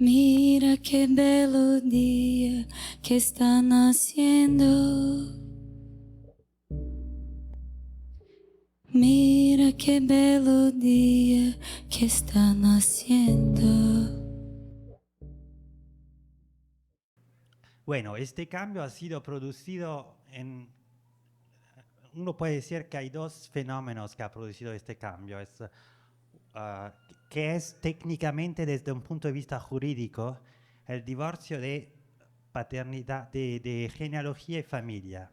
Mira qué bello día que está naciendo. Mira qué bello día que está naciendo. Bueno, este cambio ha sido producido en... Uno puede decir que hay dos fenómenos que ha producido este cambio. Que es técnicamente, desde un punto de vista jurídico, el divorcio de paternidad, de genealogía y familia.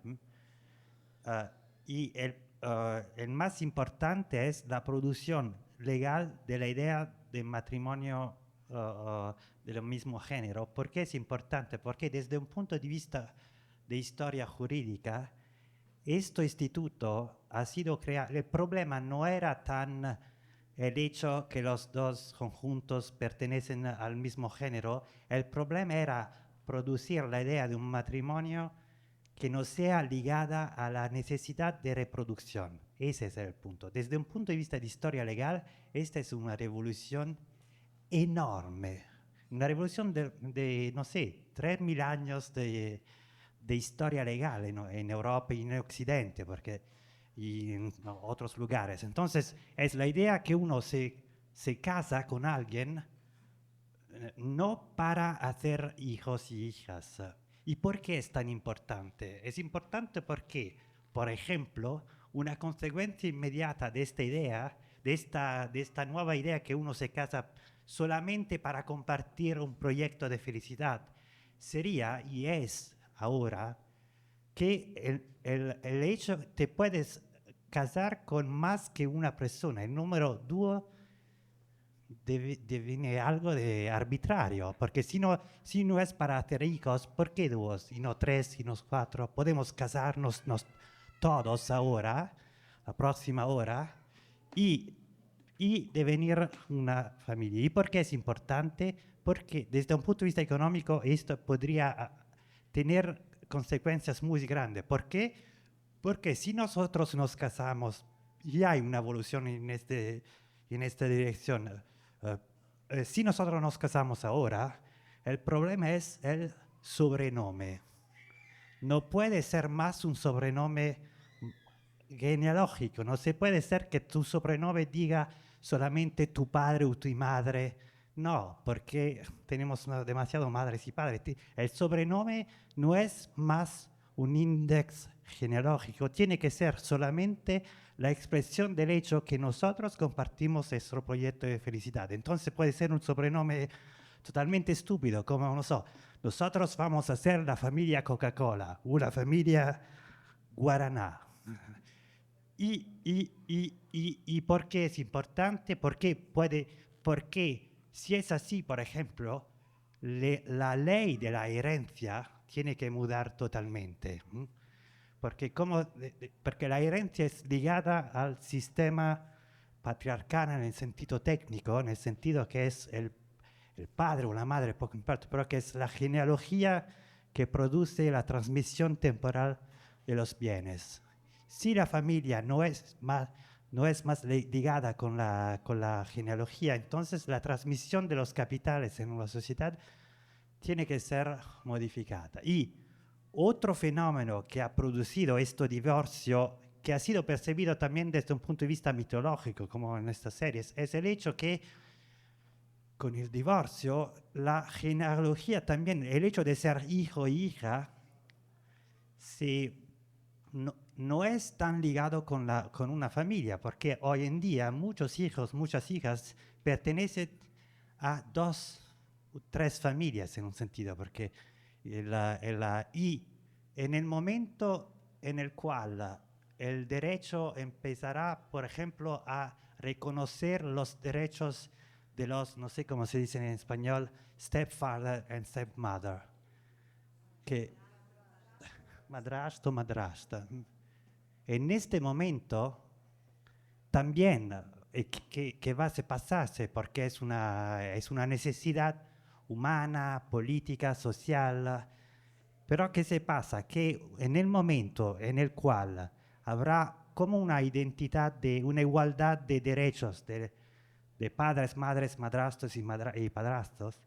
Ah, y el más importante es la producción legal de la idea de matrimonio del mismo género. ¿Por qué es importante? Porque desde un punto de vista de historia jurídica, este instituto ha sido creado. El problema no era tan el hecho que los dos conjuntos pertenecen al mismo género. El problema era producir la idea de un matrimonio que no sea ligada a la necesidad de reproducción. Ese es el punto. Desde un punto de vista de historia legal, esta es una revolución enorme. Una revolución de no sé, 3.000 años de historia legal en Europa y en Occidente, porque y en otros lugares. Entonces, es la idea que uno se casa con alguien no para hacer hijos y hijas. ¿Y por qué es tan importante? Es importante porque, por ejemplo, una consecuencia inmediata de esta idea, de esta nueva idea que uno se casa solamente para compartir un proyecto de felicidad, sería y es ahora que el hecho te puedes casar con más que una persona. El número dúo viene algo de arbitrario, porque si no es para hacer hijos, ¿por qué dos y no tres y no cuatro? Podemos casarnos todos ahora, la próxima hora, y, y devenir una familia. ¿Y por qué es importante? Porque desde un punto de vista económico esto podría tener consecuencias muy grandes. ¿Por qué? Porque si nosotros nos casamos, ya hay una evolución en esta dirección. Eh, si nosotros nos casamos ahora, el problema es el sobrenombre. No puede ser más un sobrenombre genealógico. No se puede ser que tu sobrenombre diga solamente tu padre o tu madre. No, porque tenemos demasiado madres y padres. El sobrenombre no es más un índice genealógico, tiene que ser solamente la expresión del hecho que nosotros compartimos nuestro proyecto de felicidad. Entonces puede ser un sobrenombre totalmente estúpido, como no sé, nosotros vamos a ser la familia Coca-Cola, una familia Guaraná. ¿Y por qué es importante? Porque si es así, por ejemplo, la ley de la herencia tiene que mudar totalmente. Porque la herencia es ligada al sistema patriarcal en el sentido técnico, en el sentido que es el padre o la madre, poco importa, pero que es la genealogía que produce la transmisión temporal de los bienes. Si la familia no es más ligada con la genealogía, entonces la transmisión de los capitales en una sociedad tiene que ser modificada. Y otro fenómeno que ha producido este divorcio, que ha sido percibido también desde un punto de vista mitológico, como en estas series, es el hecho que con el divorcio, la genealogía también, el hecho de ser hijo e hija, no es tan ligado con una familia, porque hoy en día muchos hijos, muchas hijas pertenecen a dos o tres familias en un sentido, porque y en el momento en el cual el derecho empezará, por ejemplo, a reconocer los derechos de los, no sé cómo se dice en español, stepfather and stepmother, que madrastro, madrastra. En este momento también que va a pasarse porque es una necesidad humana, política, social. Pero ¿qué se pasa? Que en el momento en el cual habrá como una identidad de una igualdad de derechos de padres, madres, madrastros y padrastros,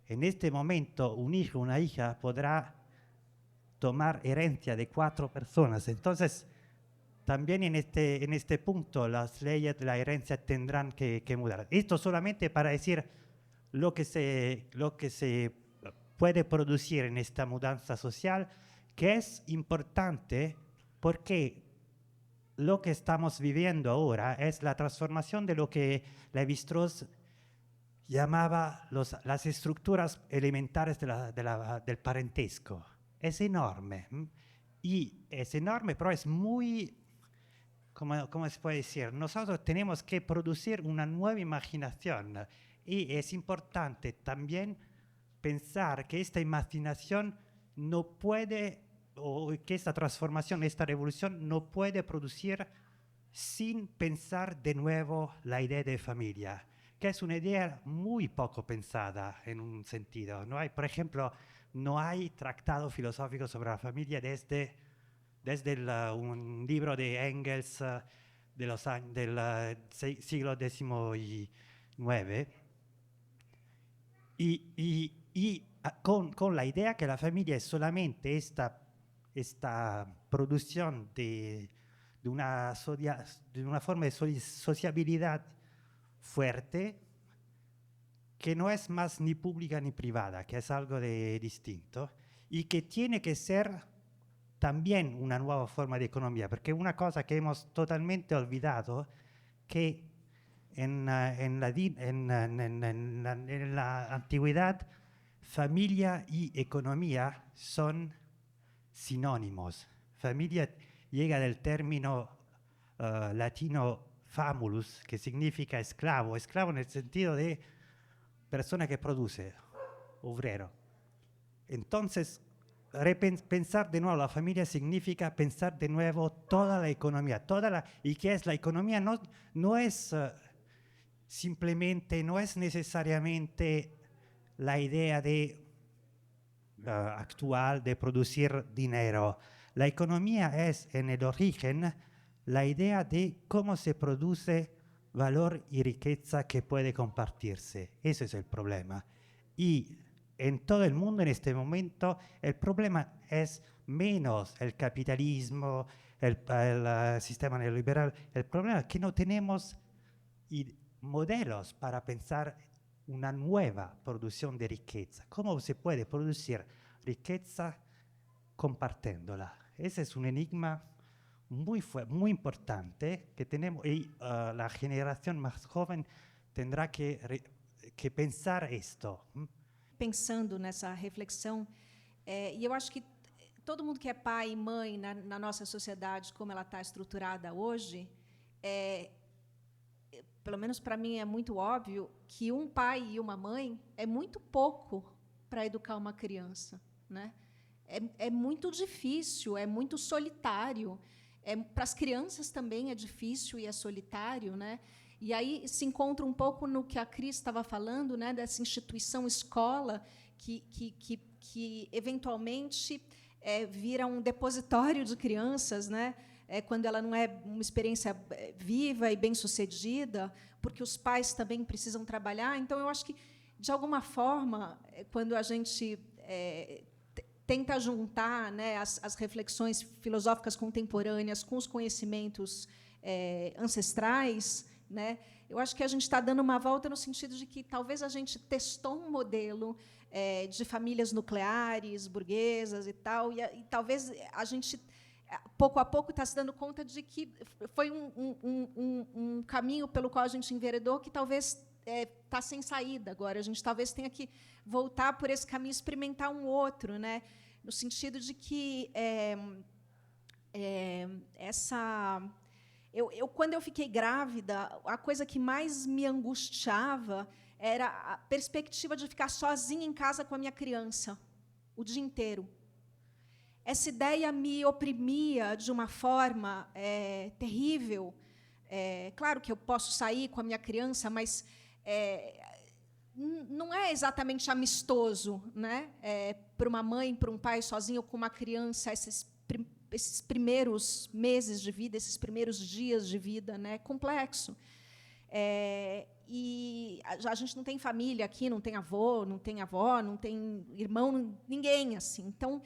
en este momento un hijo, una hija podrá tomar herencia de 4 personas. Entonces, también en este punto las leyes de la herencia tendrán que mudar. Esto solamente para decir lo que se puede producir en esta mudanza social, que es importante porque lo que estamos viviendo ahora es la transformación de lo que Lévi-Strauss llamaba las estructuras elementares del parentesco. Es enorme. Y es enorme, pero es muy, ¿cómo se puede decir? Nosotros tenemos que producir una nueva imaginación. Y es importante también pensar que esta imaginación no puede, o que esta transformación, esta revolución no puede producir sin pensar de nuevo la idea de familia, que es una idea muy poco pensada en un sentido. No hay, por ejemplo, no hay tratado filosófico sobre la familia desde un libro de Engels del siglo XIX. Y con la idea que la familia es solamente esta producción de una forma de sociabilidad fuerte, que no es más ni pública ni privada, que es algo distinto, y que tiene que ser también una nueva forma de economía, porque una cosa que hemos totalmente olvidado, que en la antigüedad, familia y economía son sinónimos. Familia llega del término latino famulus, que significa esclavo en el sentido de persona que produce, obrero. Entonces, pensar de nuevo la familia significa pensar de nuevo toda la economía, y que es la economía no es simplemente, no es necesariamente la idea actual de producir dinero. La economía es en el origen la idea de cómo se produce valor y riqueza que puede compartirse. Ese es el problema. Y en todo el mundo en este momento el problema es menos el capitalismo, el sistema neoliberal. El problema es que no tenemos modelos para pensar una nueva producción de riqueza. ¿Cómo se puede producir riqueza compartiéndola? Ese es un enigma muy importante que tenemos, y la generación más joven tendrá que pensar esto. Pensando nessa reflexão, e eu acho que todo mundo que é pai e mãe na nossa sociedade, como ela está estruturada hoje, pelo menos para mim é muito óbvio que um pai e uma mãe é muito pouco para educar uma criança, né? É muito difícil, é muito solitário. Para as crianças também é difícil e é solitário, né? E aí se encontra um pouco no que a Cris estava falando, né, dessa instituição escola que eventualmente vira um depositório de crianças, né? Quando ela não é uma experiência viva e bem-sucedida, porque os pais também precisam trabalhar. Então, eu acho que, de alguma forma, quando a gente tenta juntar, né, as reflexões filosóficas contemporâneas com os conhecimentos ancestrais, né, eu acho que a gente está dando uma volta no sentido de que talvez a gente testou um modelo de famílias nucleares, burguesas e tal, e talvez a gente, pouco a pouco, está se dando conta de que foi um caminho pelo qual a gente enveredou que talvez está sem saída agora. A gente talvez tenha que voltar por esse caminho, experimentar um outro, né? No sentido de que quando eu fiquei grávida, a coisa que mais me angustiava era a perspectiva de ficar sozinha em casa com a minha criança o dia inteiro. Essa ideia me oprimia de uma forma terrível. Claro que eu posso sair com a minha criança, mas não é exatamente amistoso, né? Para uma mãe, para um pai sozinho com uma criança, esses primeiros meses de vida, esses primeiros dias de vida, né? Complexo. E a gente não tem família aqui, não tem avô, não tem avó, não tem irmão, ninguém assim. Então,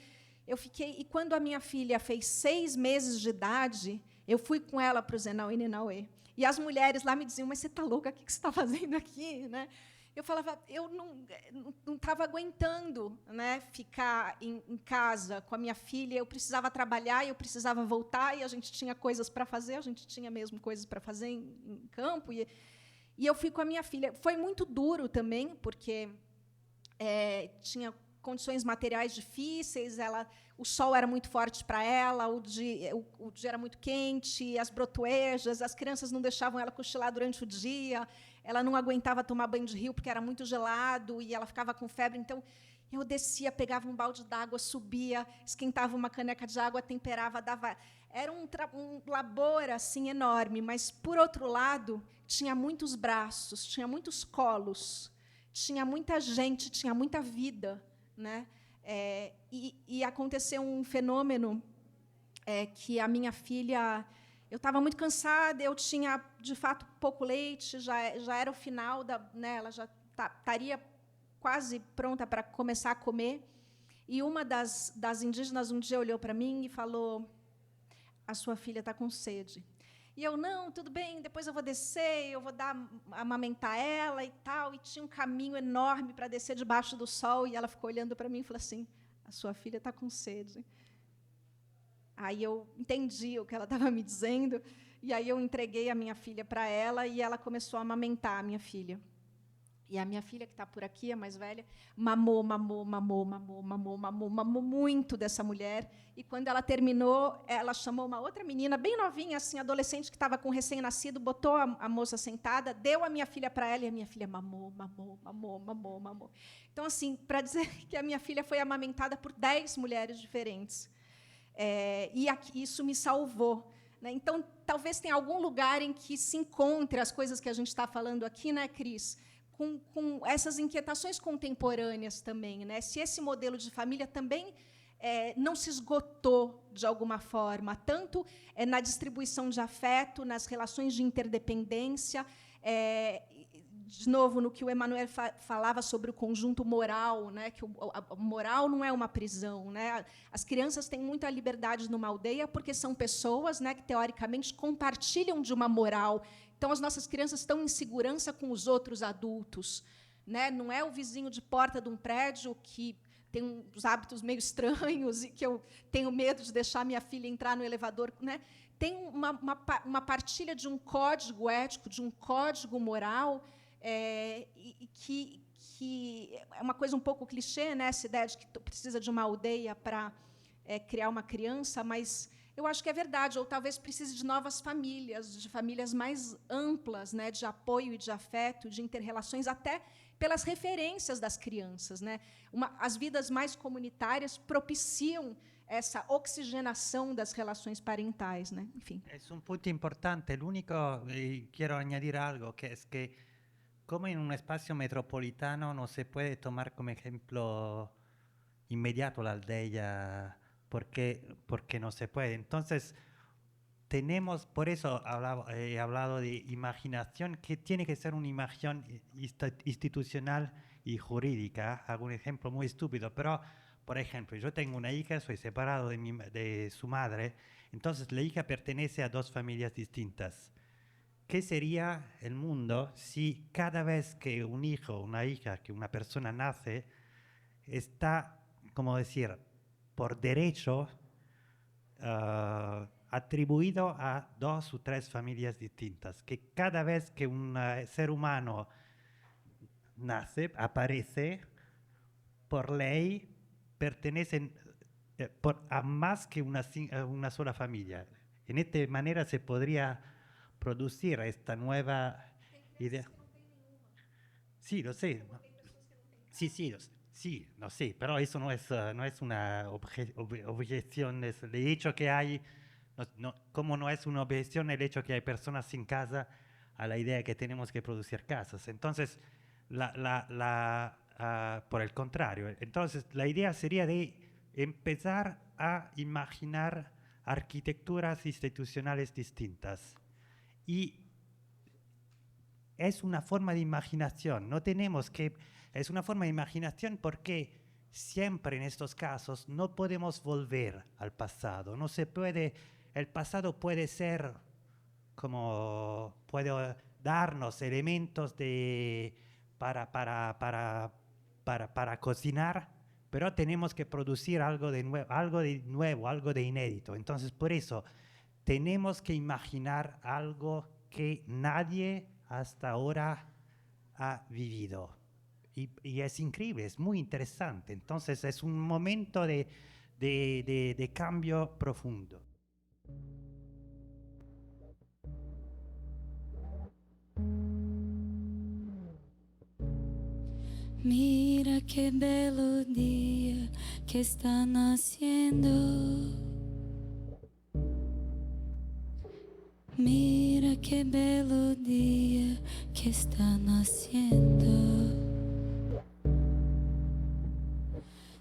eu fiquei... E quando a minha filha fez 6 meses de idade, eu fui com ela para o Zenau e Nenauê. E as mulheres lá me diziam, mas você está louca? O que você está fazendo aqui? Né? Eu falava, eu não estava aguentando, né, ficar em casa com a minha filha. Eu precisava trabalhar, eu precisava voltar, e a gente tinha coisas para fazer, a gente tinha mesmo coisas para fazer em campo. E eu fui com a minha filha. Foi muito duro também, porque tinha condições materiais difíceis, o sol era muito forte para ela, o dia era muito quente, as brotoejas, as crianças não deixavam ela cochilar durante o dia, ela não aguentava tomar banho de rio porque era muito gelado e ela ficava com febre. Então, eu descia, pegava um balde d'água, subia, esquentava uma caneca de água, temperava, dava... Era um labor assim, enorme, mas, por outro lado, tinha muitos braços, tinha muitos colos, tinha muita gente, tinha muita vida. Né? E aconteceu um fenômeno que a minha filha... Eu estava muito cansada, eu tinha, de fato, pouco leite, já era o final, né, ela já estaria quase pronta para começar a comer. E uma das indígenas um dia olhou para mim e falou, a sua filha está com sede. E eu, não, tudo bem, depois eu vou descer, eu vou amamentar ela e tal. E tinha um caminho enorme para descer debaixo do sol, e ela ficou olhando para mim e falou assim, a sua filha está com sede. Aí eu entendi o que ela estava me dizendo, e aí eu entreguei a minha filha para ela, e ela começou a amamentar a minha filha. E a minha filha, que está por aqui, a mais velha, mamou muito dessa mulher. E, quando ela terminou, ela chamou uma outra menina, bem novinha, assim, adolescente, que estava com recém-nascido, botou a moça sentada, deu a minha filha para ela, e a minha filha mamou. Então, assim, para dizer que a minha filha foi amamentada por 10 mulheres diferentes. Isso me salvou. Né? Então, talvez tenha algum lugar em que se encontre as coisas que a gente está falando aqui, né, Cris? Com essas inquietações contemporâneas também. Né? Se esse modelo de família também não se esgotou, de alguma forma, tanto na distribuição de afeto, nas relações de interdependência, de novo, no que o Emmanuel falava sobre o conjunto moral, né? Que a moral não é uma prisão. Né? As crianças têm muita liberdade numa aldeia porque são pessoas, né, que, teoricamente, compartilham de uma moral. Então, as nossas crianças estão em segurança com os outros adultos. Né? Não é o vizinho de porta de um prédio que tem uns hábitos meio estranhos e que eu tenho medo de deixar minha filha entrar no elevador. Né? Tem uma partilha de um código ético, de um código moral, que é uma coisa um pouco clichê, né? Essa ideia de que precisa de uma aldeia para criar uma criança, mas eu acho que é verdade, ou talvez precise de novas famílias, de famílias mais amplas, né, de apoio e de afeto, de inter-relações, até pelas referências das crianças. Né? As vidas mais comunitárias propiciam essa oxigenação das relações parentais. Né? Enfim. Es un punto importante. Lo único, quiero añadir algo, que es que como en un espacio metropolitano no se puede tomar como ejemplo inmediato la aldea, porque no se puede. Entonces, tenemos, por eso he hablado de imaginación, que tiene que ser una imaginación institucional y jurídica. Hago un ejemplo muy estúpido, pero, por ejemplo, yo tengo una hija, soy separado de su madre, entonces la hija pertenece a 2 familias distintas. ¿Qué sería el mundo si cada vez que un hijo, una hija, que una persona nace, está, como decir, por derecho atribuido a 2 o 3 familias distintas? Que cada vez que un ser humano nace, aparece, por ley, pertenecen a más que una sola familia. En esta manera se podría producir esta nueva idea. Sí, lo sé. Sí, lo sé, pero eso no es una objeción. De hecho que hay, como no es una objeción el hecho que hay personas sin casa a la idea que tenemos que producir casas. Entonces, por el contrario, entonces la idea sería de empezar a imaginar arquitecturas institucionales distintas. Y es una forma de imaginación. No tenemos que... Es una forma de imaginación porque siempre en estos casos no podemos volver al pasado. No se puede... El pasado puede ser como... Puede darnos elementos para cocinar, pero tenemos que producir algo de nuevo, algo de inédito. Entonces, por eso, tenemos que imaginar algo que nadie hasta ahora ha vivido. Y es increíble, es muy interesante. Entonces, es un momento de cambio profundo. Mira qué belo día que está naciendo. Mira qué belo día que está naciendo.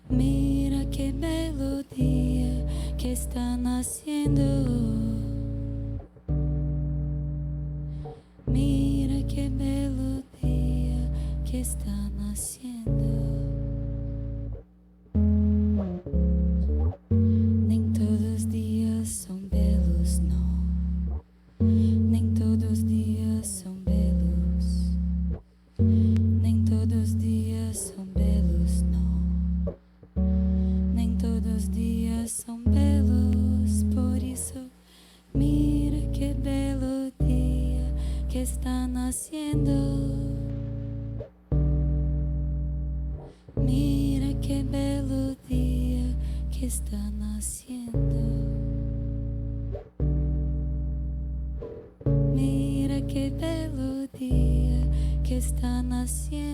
Mira qué belo día que está naciendo. Mira qué belo día que está naciendo. Nem todos os dias são belos, não. Nem todos os dias são belos. Nem todos os dias são belos, não. Nem todos os dias são belos. Por isso, mira que belo dia que está nascendo. Mira que belo dia que está nascendo. Mira que belo dia que está nascendo.